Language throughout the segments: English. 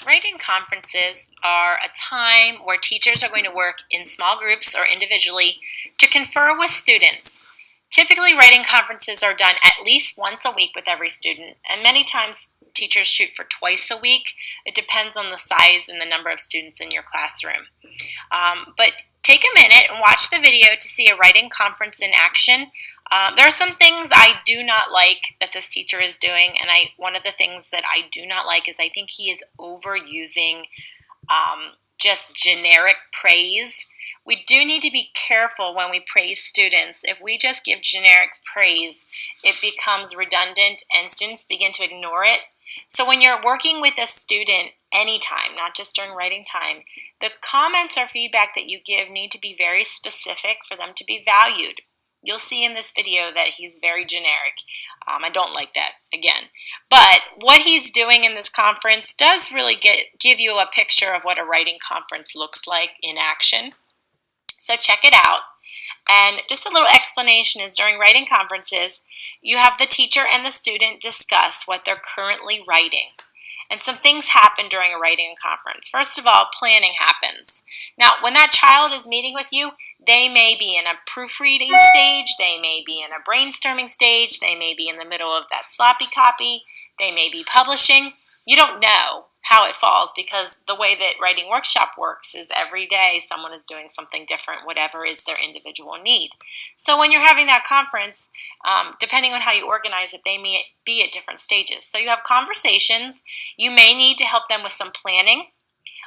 Writing conferences are a time where teachers are going to work in small groups or individually to confer with students. Typically, writing conferences are done at least once a week with every student, and many times teachers shoot for twice a week. It depends on the size and the number of students in your classroom. But take a minute and watch the video to see a writing conference in action. There are some things I do not like that this teacher is doing, and one of the things that I do not like is I think he is overusing just generic praise. We do need to be careful when we praise students. If we just give generic praise, it becomes redundant and students begin to ignore it. So when you're working with a student anytime, not just during writing time, the comments or feedback that you give need to be very specific for them to be valued. You'll see in this video that he's very generic. I don't like that, again. But what he's doing in this conference does really give you a picture of what a writing conference looks like in action. So check it out. And just a little explanation is during writing conferences, you have the teacher and the student discuss what they're currently writing. And some things happen during a writing conference. First of all, planning happens. Now, when that child is meeting with you, they may be in a proofreading stage, they may be in a brainstorming stage, they may be in the middle of that sloppy copy, they may be publishing. You don't know how it falls because the way that Writing Workshop works is every day someone is doing something different, whatever is their individual need. So when you're having that conference, depending on how you organize it, they may be at different stages. So you have conversations. You may need to help them with some planning.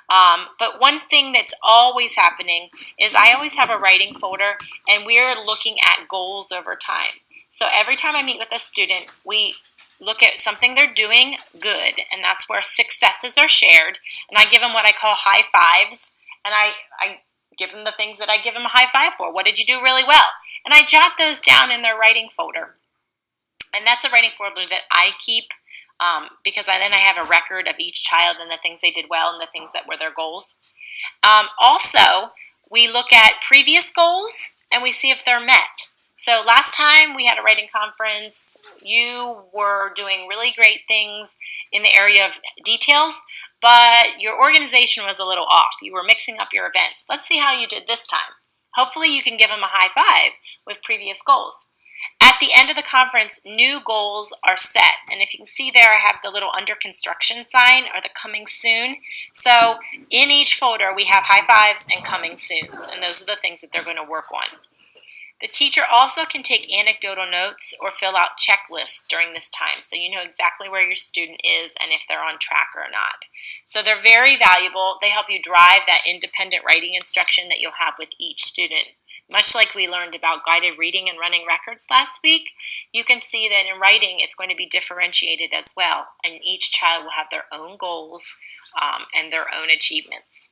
But one thing that's always happening is I always have a writing folder, and we're looking at goals over time. So every time I meet with a student, we look at something they're doing good, and that's where successes are shared. And I give them what I call high fives, and I give them the things that I give them a high five for. What did you do really well? And I jot those down in their writing folder. And that's a writing folder that I keep because then I have a record of each child and the things they did well and the things that were their goals. Also, we look at previous goals and we see if they're met. So last time we had a writing conference, you were doing really great things in the area of details, but your organization was a little off. You were mixing up your events. Let's see how you did this time. Hopefully you can give them a high five with previous goals. At the end of the conference, new goals are set. And if you can see there, I have the little under construction sign or the coming soon. So in each folder, we have high fives and coming soons. And those are the things that they're going to work on. The teacher also can take anecdotal notes or fill out checklists during this time so you know exactly where your student is and if they're on track or not. So they're very valuable. They help you drive that independent writing instruction that you'll have with each student. Much like we learned about guided reading and running records last week, you can see that in writing it's going to be differentiated as well, and each child will have their own goals and their own achievements.